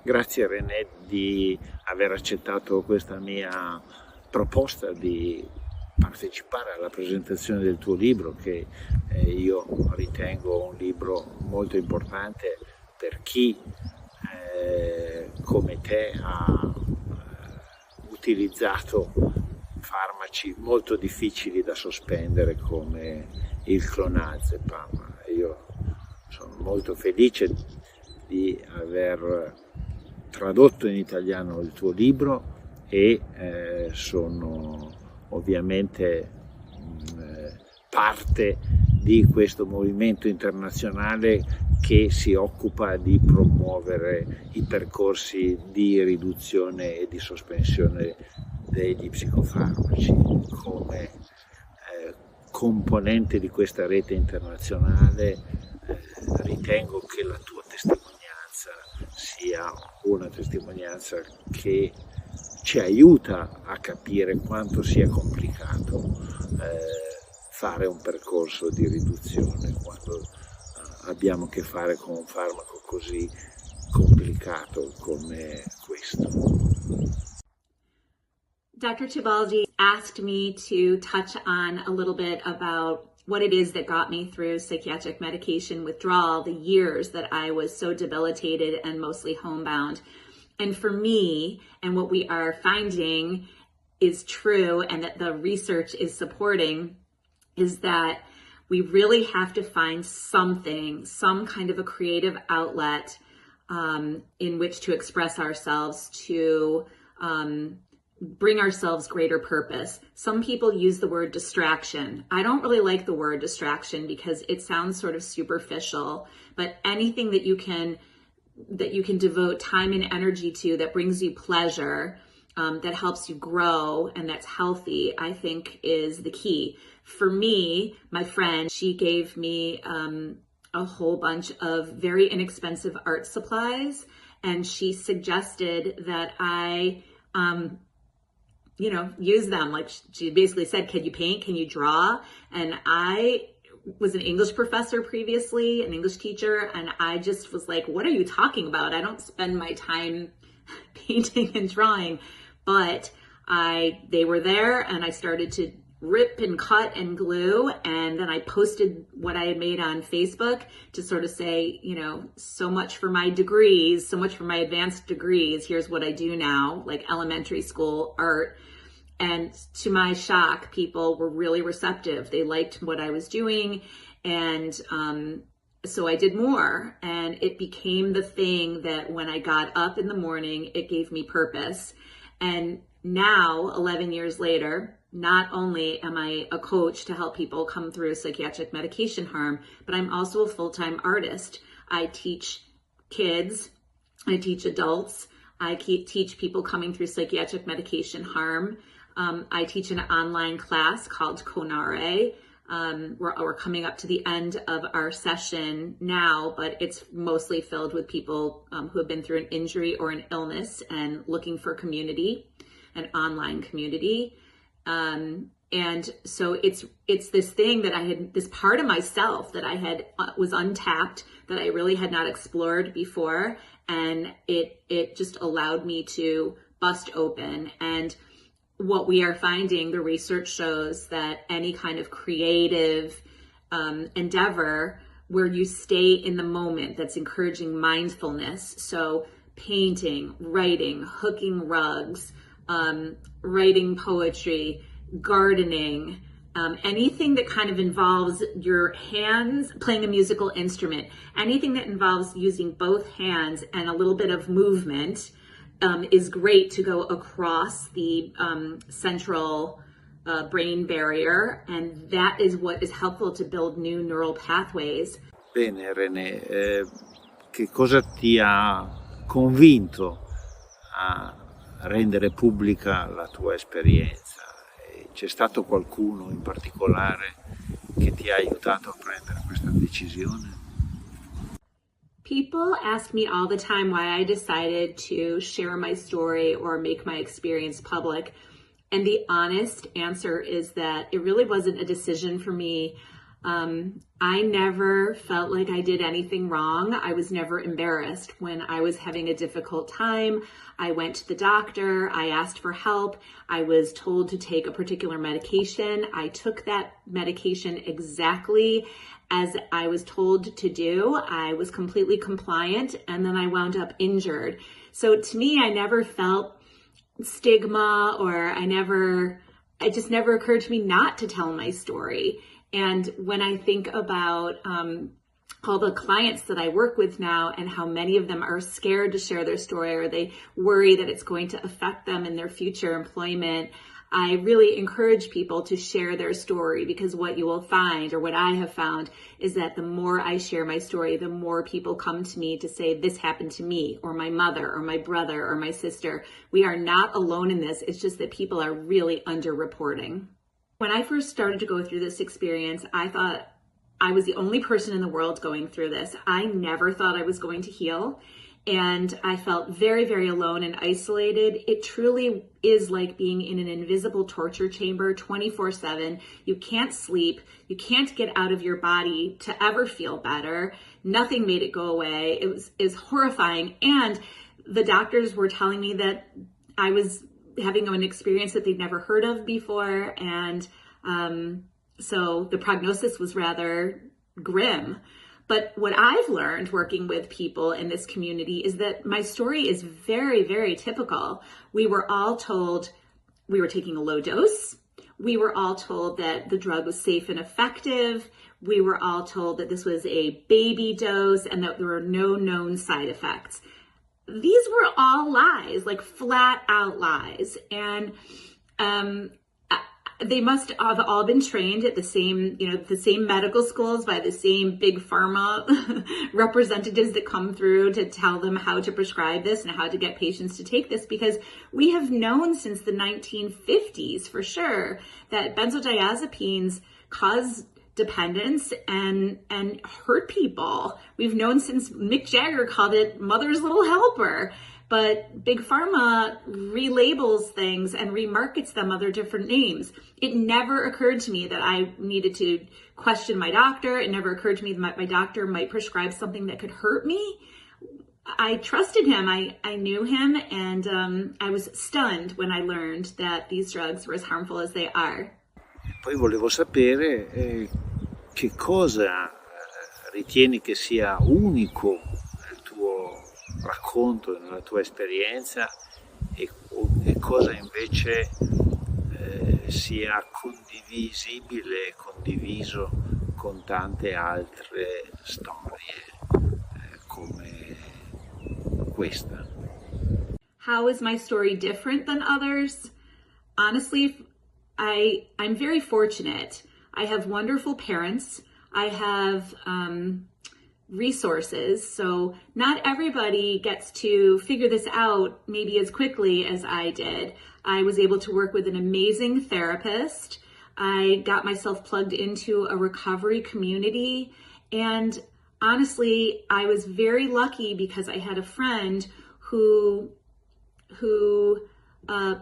Grazie Renée di aver accettato questa mia proposta di partecipare alla presentazione del tuo libro, che io ritengo un libro molto importante per chi come te ha utilizzato farmaci molto difficili da sospendere come il clonazepam. Io sono molto felice di aver tradotto in italiano il tuo libro e sono ovviamente parte di questo movimento internazionale che si occupa di promuovere i percorsi di riduzione e di sospensione degli psicofarmaci. Come componente di questa rete internazionale ritengo che la tua testimonianza sia una testimonianza che ci aiuta a capire quanto sia complicato fare un percorso di riduzione quando abbiamo a che fare con un farmaco così complicato come questo. Dr. Tibaldi asked me to touch on a little bit about what it is that got me through psychiatric medication withdrawal, the years that I was so debilitated and mostly homebound. And for me, and what we are finding is true and that the research is supporting, is that we really have to find something, some kind of a creative outlet in which to express ourselves, to bring ourselves greater purpose. Some people use the word distraction. I don't really like the word distraction because it sounds sort of superficial, but anything that you can devote time and energy to that brings you pleasure, that helps you grow and that's healthy, I think is the key. For me, my friend, she gave me a whole bunch of very inexpensive art supplies, and she suggested that I use them. Like she basically said, can you paint? Can you draw? And I was an English professor previously, an English teacher, and I just was like, what are you talking about? I don't spend my time painting and drawing. But they were there, and I started to rip and cut and glue, and then I posted what I had made on Facebook to sort of say, so much for my degrees, so much for my advanced degrees. Here's what I do now, like elementary school art. And to my shock, people were really receptive. They liked what I was doing. And so I did more, and it became the thing that when I got up in the morning, it gave me purpose. And now, 11 years later, not only am I a coach to help people come through psychiatric medication harm, but I'm also a full-time artist. I teach kids, I teach adults, I teach people coming through psychiatric medication harm. I teach an online class called Cura. We're coming up to the end of our session now, but it's mostly filled with people who have been through an injury or an illness and looking for community, an online community. And so it's this thing that I had, this part of myself that I had was untapped, that I really had not explored before. And it just allowed me to bust open. And what we are finding, the research shows that any kind of creative endeavor where you stay in the moment, that's encouraging mindfulness. So painting, writing, hooking rugs, writing poetry, gardening, anything that kind of involves your hands, playing a musical instrument, anything that involves using both hands and a little bit of movement is great to go across the central brain barrier, and that is what is helpful to build new neural pathways. Bene Renée, che cosa ti ha convinto a rendere pubblica la tua esperienza? C'è stato qualcuno in particolare che ti ha aiutato a prendere questa decisione? People ask me all the time why I decided to share my story or make my experience public. And the honest answer is that it really wasn't a decision for me. I never felt like I did anything wrong. I was never embarrassed. When I was having a difficult time, I went to the doctor, I asked for help, I was told to take a particular medication. I took that medication exactly as I was told to do. I was completely compliant, and then I wound up injured. So to me, I never felt stigma, or it just never occurred to me not to tell my story. And when I think about all the clients that I work with now and how many of them are scared to share their story, or they worry that it's going to affect them in their future employment, I really encourage people to share their story, because what you will find, or what I have found, is that the more I share my story, the more people come to me to say, this happened to me, or my mother, or my brother, or my sister. We are not alone in this. It's just that people are really underreporting. When I first started to go through this experience, I thought I was the only person in the world going through this. I never thought I was going to heal. And I felt very, very alone and isolated. It truly is like being in an invisible torture chamber 24/7. You can't sleep. You can't get out of your body to ever feel better. Nothing made it go away. It was horrifying. And the doctors were telling me that I was having an experience that they'd never heard of before. And so the prognosis was rather grim. But what I've learned working with people in this community is that my story is very, very typical. We were all told we were taking a low dose. We were all told that the drug was safe and effective. We were all told that this was a baby dose and that there were no known side effects. These were all lies, like flat out lies. And they must have all been trained at the same medical schools by the same big pharma representatives that come through to tell them how to prescribe this and how to get patients to take this, because we have known since the 1950s for sure that benzodiazepines cause dependence and hurt people. We've known since Mick Jagger called it mother's little helper. But Big Pharma relabels things and remarkets them other different names. It never occurred to me that I needed to question my doctor. It never occurred to me that my doctor might prescribe something that could hurt me. I trusted him. I knew him, and I was stunned when I learned that these drugs were as harmful as they are. Poi volevo sapere che cosa ritieni che sia unico nel tuo racconto, nella tua esperienza, e cosa invece sia condivisibile, condiviso con tante altre storie come questa. How is my story different than others? Honestly, I'm very fortunate. I have wonderful parents. I have resources. So not everybody gets to figure this out maybe as quickly as I did. I was able to work with an amazing therapist. I got myself plugged into a recovery community. And honestly, I was very lucky because I had a friend who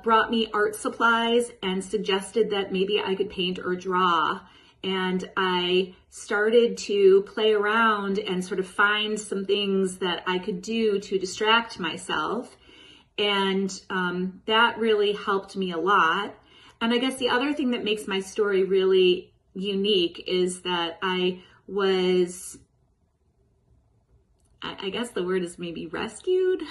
brought me art supplies and suggested that maybe I could paint or draw. And I started to play around and sort of find some things that I could do to distract myself. And that really helped me a lot. And I guess the other thing that makes my story really unique is that I guess the word is maybe rescued.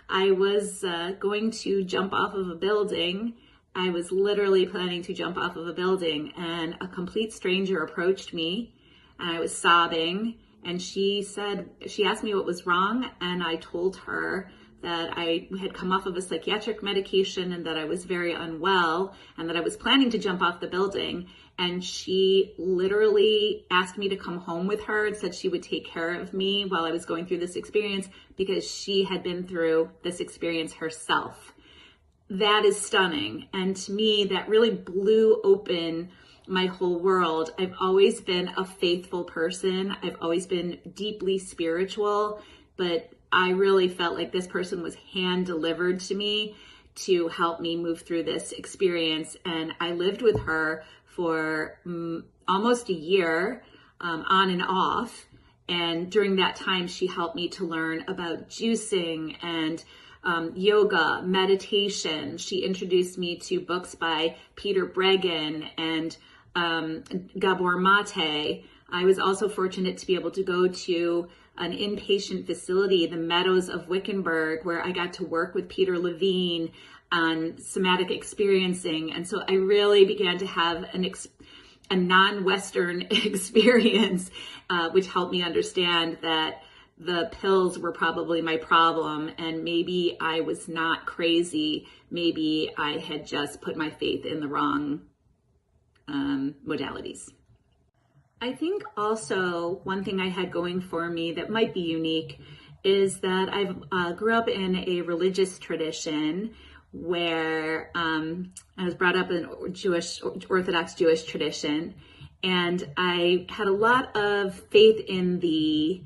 I was going to jump off of a building. I was literally planning to jump off of a building, and a complete stranger approached me, and I was sobbing, and she asked me what was wrong, and I told her that I had come off of a psychiatric medication and that I was very unwell and that I was planning to jump off the building. And she literally asked me to come home with her and said she would take care of me while I was going through this experience because she had been through this experience herself. That is stunning. And to me, that really blew open my whole world. I've always been a faithful person. I've always been deeply spiritual, but I really felt like this person was hand delivered to me to help me move through this experience. And I lived with her for almost a year, on and off. And during that time, she helped me to learn about juicing and yoga, meditation. She introduced me to books by Peter Bregan and Gabor Mate. I was also fortunate to be able to go to an inpatient facility, the Meadows of Wickenburg, where I got to work with Peter Levine on somatic experiencing. And so I really began to have a non-Western experience, which helped me understand that the pills were probably my problem, and maybe I was not crazy. Maybe I had just put my faith in the wrong modalities. I think also one thing I had going for me that might be unique is that I grew up in a religious tradition where I was brought up in Orthodox Jewish tradition, and I had a lot of faith in the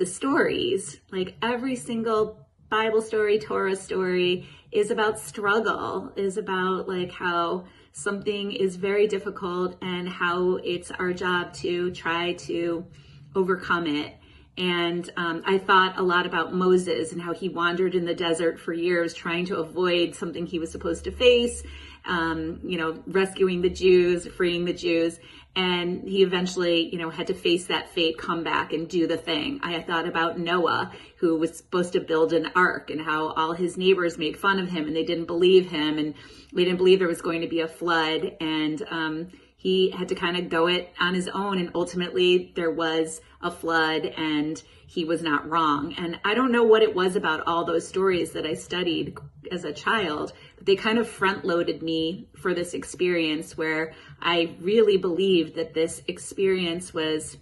stories. Like every single Bible story, Torah story is about struggle, is about like how something is very difficult and how it's our job to try to overcome it. And I thought a lot about Moses and how he wandered in the desert for years trying to avoid something he was supposed to face, rescuing the Jews, freeing the Jews. And he eventually, had to face that fate, come back and do the thing. I thought about Noah, who was supposed to build an ark, and how all his neighbors made fun of him and they didn't believe him, and they didn't believe there was going to be a flood. And he had to kind of go it on his own. And ultimately there was a flood and he was not wrong. And I don't know what it was about all those stories that I studied as a child, but they kind of front loaded me for this experience where I really believed that this experience was,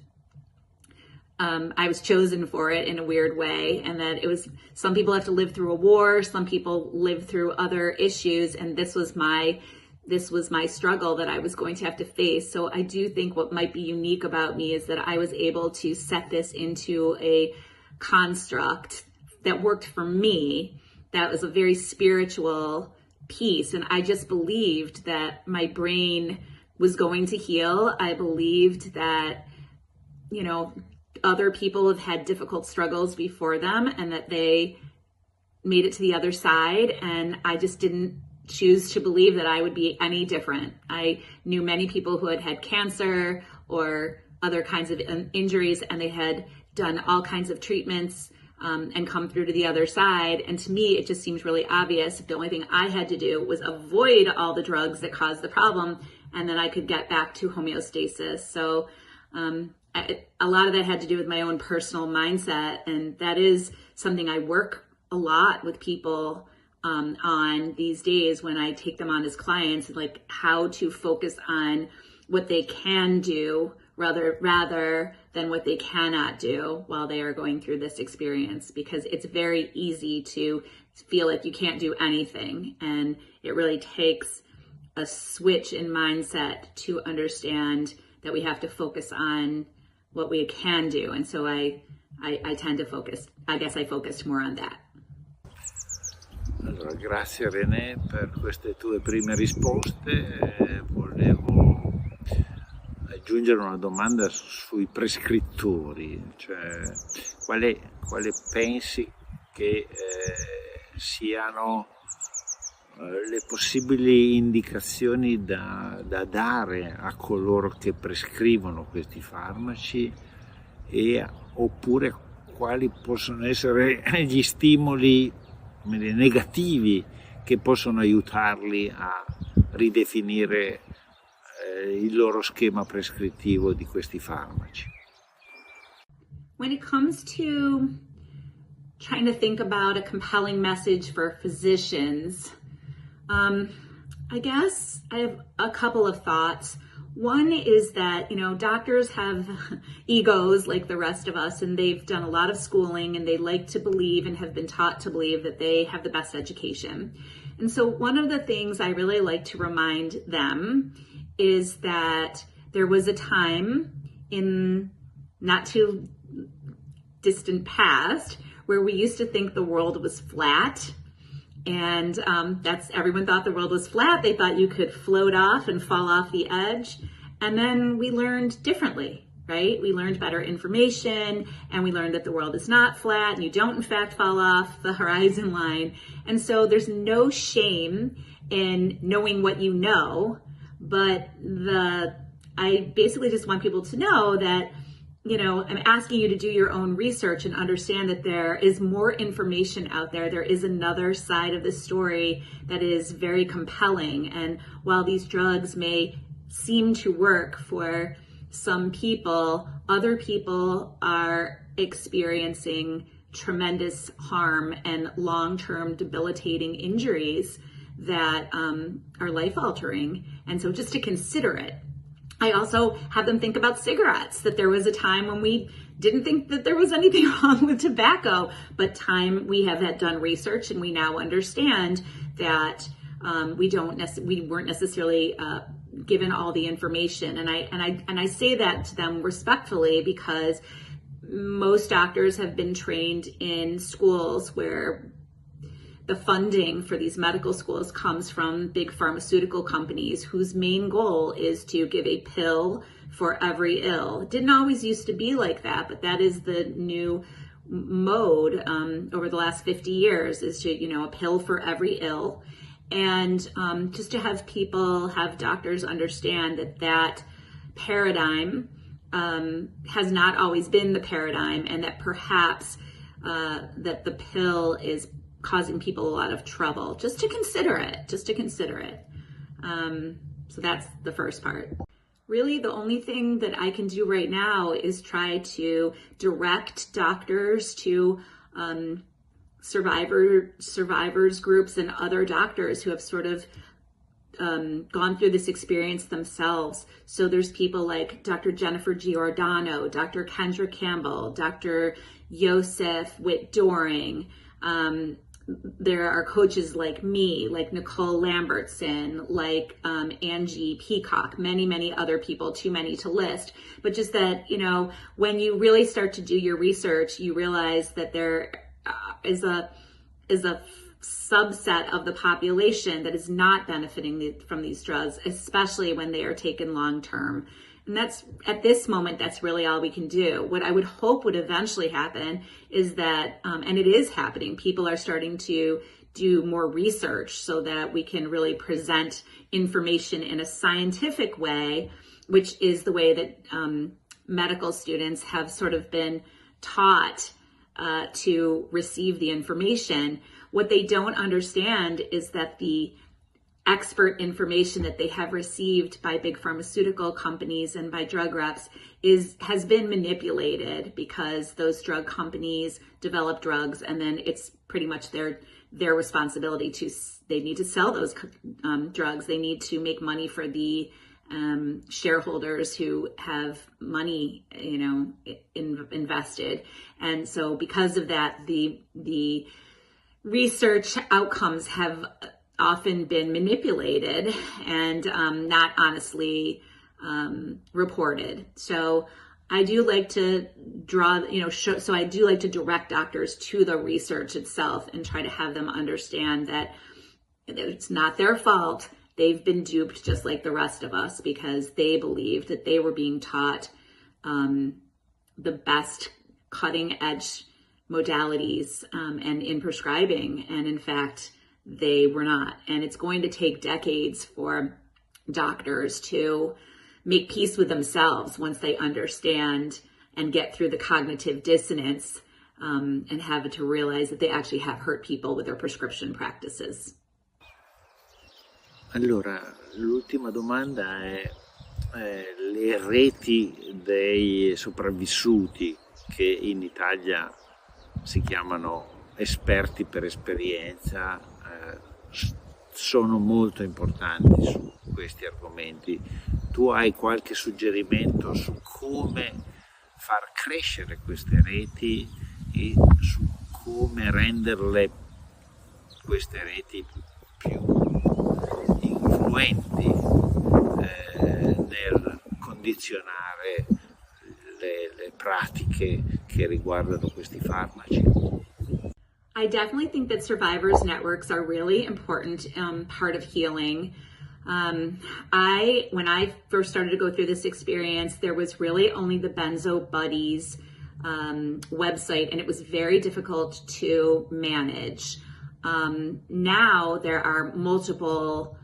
I was chosen for it in a weird way. And that it was, some people have to live through a war, some people live through other issues. And this was my struggle that I was going to have to face. So I do think what might be unique about me is that I was able to set this into a construct that worked for me, that was a very spiritual piece. And I just believed that my brain was going to heal. I believed that, other people have had difficult struggles before them and that they made it to the other side. And I just didn't choose to believe that I would be any different. I knew many people who had had cancer or other kinds of injuries, and they had done all kinds of treatments and come through to the other side. And to me, it just seems really obvious. The only thing I had to do was avoid all the drugs that caused the problem, and then I could get back to homeostasis. So a lot of that had to do with my own personal mindset. And that is something I work a lot with people on these days when I take them on as clients, like how to focus on what they can do rather than what they cannot do while they are going through this experience, because it's very easy to feel like you can't do anything. And it really takes a switch in mindset to understand that we have to focus on what we can do. And so I tend to focus, I guess I focused more on that. Allora, grazie Renée per queste tue prime risposte. Volevo aggiungere una domanda sui prescrittori, cioè quale pensi che siano le possibili indicazioni da dare a coloro che prescrivono questi farmaci, oppure quali possono essere gli stimoli negativi che possono aiutarli a ridefinire il loro schema prescrittivo di questi farmaci. When it comes to trying to think about a compelling message for physicians, I guess I have a couple of thoughts. One is that, doctors have egos like the rest of us, and they've done a lot of schooling, and they like to believe and have been taught to believe that they have the best education. And so one of the things I really like to remind them is that there was a time in not too distant past where we used to think the world was flat, And everyone thought the world was flat. They thought you could float off and fall off the edge. And then we learned differently, right? We learned better information, and we learned that the world is not flat and you don't in fact fall off the horizon line. And so there's no shame in knowing what you know, but I basically just want people to know that, I'm asking you to do your own research and understand that there is more information out there. There is another side of the story that is very compelling. And while these drugs may seem to work for some people, other people are experiencing tremendous harm and long-term debilitating injuries that are life-altering. And so just to consider it. I also have them think about cigarettes, that there was a time when we didn't think that there was anything wrong with tobacco, but we have had done research and we now understand that we weren't necessarily given all the information. And I say that to them respectfully, because most doctors have been trained in schools where the funding for these medical schools comes from big pharmaceutical companies whose main goal is to give a pill for every ill. It didn't always used to be like that, but that is the new mode over the last 50 years, is to, a pill for every ill. And just to have doctors understand that paradigm has not always been the paradigm, and that perhaps that the pill is causing people a lot of trouble. Just to consider it. So that's the first part. Really, the only thing that I can do right now is try to direct doctors to survivors groups and other doctors who have sort of gone through this experience themselves. So there's people like Dr. Jennifer Giordano, Dr. Kendra Campbell, Dr. Joseph Witt-Doring. There are coaches like me, like Nicole Lambertson, like Angie Peacock, many other people, too many to list. But just that, when you really start to do your research, you realize that there is a subset of the population that is not benefiting from these drugs, especially when they are taken long term. And that's, at this moment, that's really all we can do. What I would hope would eventually happen is that, and it is happening, people are starting to do more research so that we can really present information in a scientific way, which is the way that medical students have sort of been taught to receive the information. What they don't understand is that the expert information that they have received by big pharmaceutical companies and by drug reps has been manipulated, because those drug companies develop drugs, and then it's pretty much their responsibility they need to sell those drugs. They need to make money for the shareholders who have money, invested. And so because of that, the research outcomes have often been manipulated and not honestly reported. So I do like to I do like to direct doctors to the research itself and try to have them understand that it's not their fault. They've been duped just like the rest of us, because they believed that they were being taught the best cutting edge modalities and in prescribing. And in fact, they were not. And it's going to take decades for doctors to make peace with themselves once they understand and get through the cognitive dissonance and have to realize that they actually have hurt people with their prescription practices. Allora, l'ultima domanda è le reti dei sopravvissuti, che in Italia si chiamano esperti per esperienza, sono molto importanti su questi argomenti. Tu hai qualche suggerimento su come far crescere queste reti e su come renderle, queste reti, più influenti nel condizionare le pratiche che riguardano questi farmaci? I definitely think that survivors networks are really important part of healing. When I first started to go through this experience, there was really only the Benzo Buddies website, and it was very difficult to manage. Now there are multiple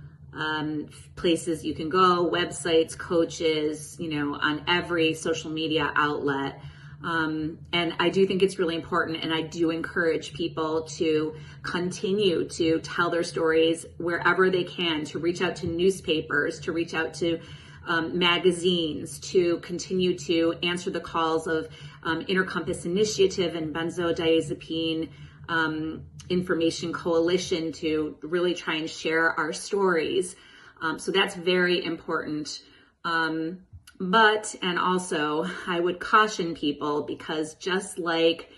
places you can go, websites, coaches, on every social media outlet. And I do think it's really important, and I do encourage people to continue to tell their stories wherever they can, to reach out to newspapers, to reach out to magazines, to continue to answer the calls of Inner Compass Initiative and benzodiazepine information coalition to really try and share our stories. So that's very important. And also I would caution people, because just like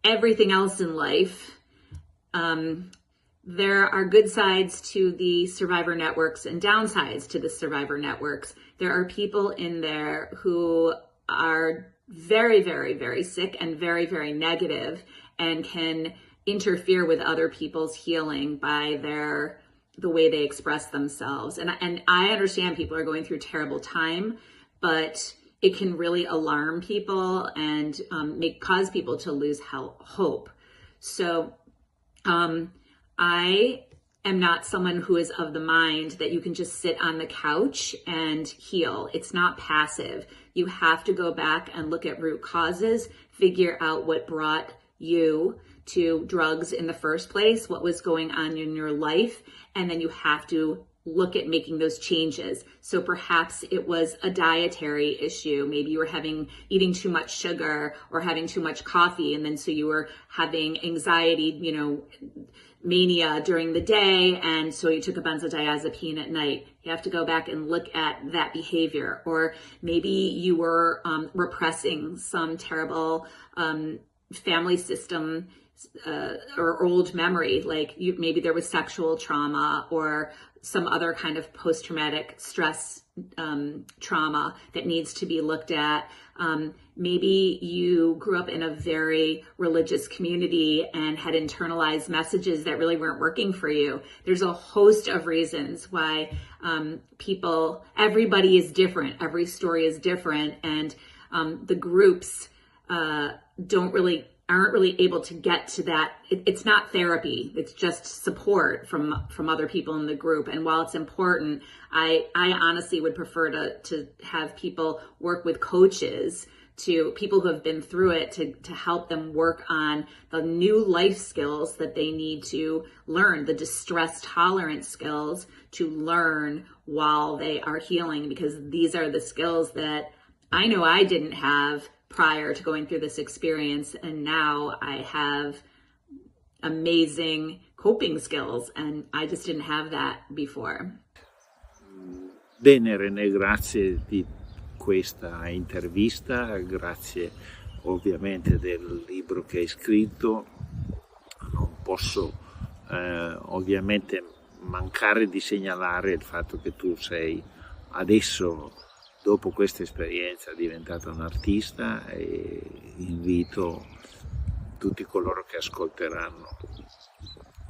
everything else in life, there are good sides to the survivor networks and downsides to the survivor networks. There are people in there who are very, very, very sick and very, very negative, and can interfere with other people's healing by the way they express themselves. And I understand people are going through terrible time, but it can really alarm people and cause people to lose hope. So I am not someone who is of the mind that you can just sit on the couch and heal. It's not passive. You have to go back and look at root causes, figure out what brought you to drugs in the first place, what was going on in your life, and then you have to look at making those changes. So perhaps it was a dietary issue. Maybe you were eating too much sugar or having too much coffee, and then so you were having anxiety, mania during the day, and so you took a benzodiazepine at night. You have to go back and look at that behavior. Or maybe you were repressing some terrible family system or old memory, like maybe there was sexual trauma or some other kind of post-traumatic stress trauma that needs to be looked at. Maybe you grew up in a very religious community and had internalized messages that really weren't working for you. There's a host of reasons why everybody is different. Every story is different. And the groups aren't really able to get to that. It's not therapy. It's just support from other people in the group. And while it's important, I honestly would prefer to have people work with coaches, to people who have been through it, to help them work on the new life skills that they need to learn, the distress tolerance skills to learn while they are healing, because these are the skills that I know I didn't have prior to going through this experience, and now I have amazing coping skills, and I just didn't have that before. Bene Renée, grazie di questa intervista, grazie ovviamente del libro che hai scritto. Non posso ovviamente mancare di segnalare il fatto che tu sei adesso, dopo questa esperienza, diventata un artista, e invito tutti coloro che ascolteranno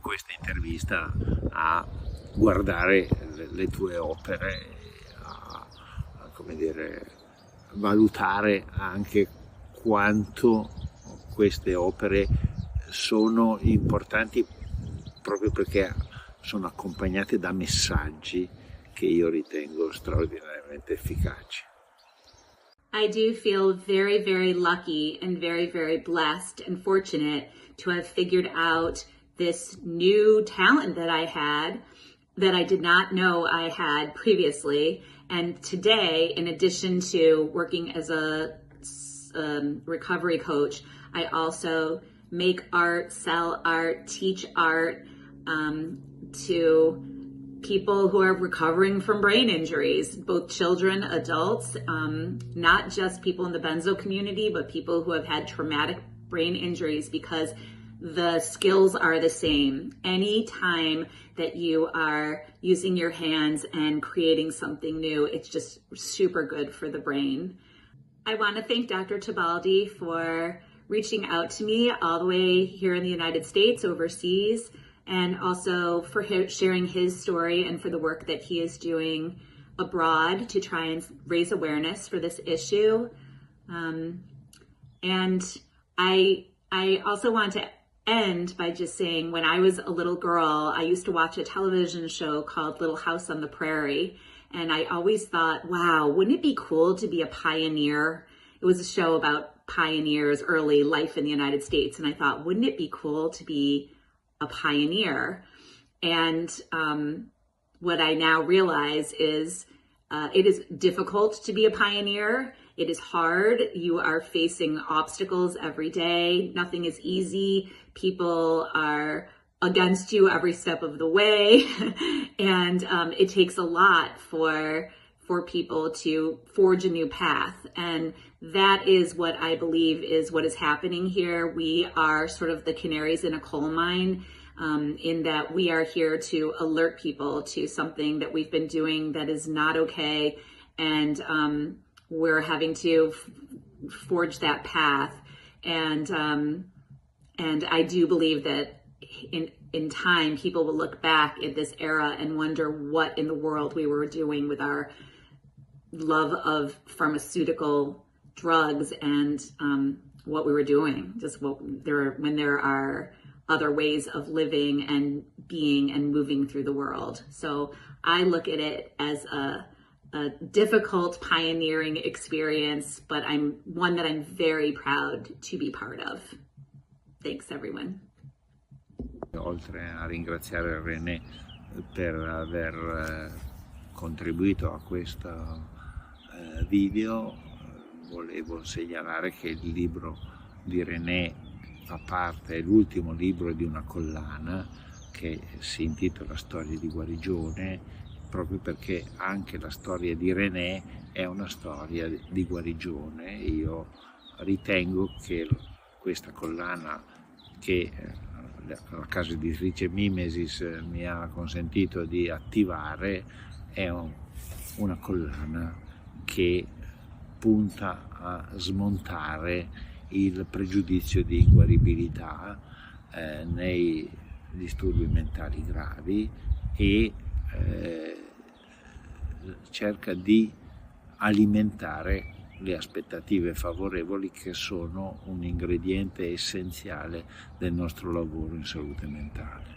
questa intervista a guardare le tue opere, a valutare anche quanto queste opere sono importanti, proprio perché sono accompagnate da messaggi che io ritengo straordinariamente efficaci. I do feel very, very lucky and very, very blessed and fortunate to have figured out this new talent that I had, that I did not know I had previously. And today, in addition to working as a recovery coach, I also make art, sell art, teach art to people who are recovering from brain injuries, both children, adults, not just people in the benzo community, but people who have had traumatic brain injuries, because the skills are the same. Any time that you are using your hands and creating something new, it's just super good for the brain. I want to thank Dr. Tibaldi for reaching out to me all the way here in the United States, overseas, and also for sharing his story and for the work that he is doing abroad to try and raise awareness for this issue. And I also want to end by just saying, when I was a little girl, I used to watch a television show called Little House on the Prairie. And I always thought, wow, wouldn't it be cool to be a pioneer? It was a show about pioneers, early life in the United States. And I thought, wouldn't it be cool to be a pioneer? And what I now realize is it is difficult to be a pioneer. It is hard. You are facing obstacles every day. Nothing is easy. People are against you every step of the way. And it takes a lot for people to forge a new path. And that is what I believe is what is happening here. We are sort of the canaries in a coal mine, in that we are here to alert people to something that we've been doing that is not okay. And we're having to forge that path. And I do believe that in time, people will look back at this era and wonder what in the world we were doing with our love of pharmaceutical drugs and what we were doing. Just when there are other ways of living and being and moving through the world. So I look at it as a difficult pioneering experience, but one that I'm very proud to be part of. Thanks, everyone. Oltre a ringraziare Renée per aver contribuito a questo video, volevo segnalare che il libro di Renée fa parte, è l'ultimo libro di una collana che si intitola Storie di guarigione, proprio perché anche la storia di Renée è una storia di guarigione. Io ritengo che questa collana, che la casa editrice Mimesis mi ha consentito di attivare, è una collana che punta a smontare il pregiudizio di inguaribilità nei disturbi mentali gravi e cerca di alimentare le aspettative favorevoli, che sono un ingrediente essenziale del nostro lavoro in salute mentale.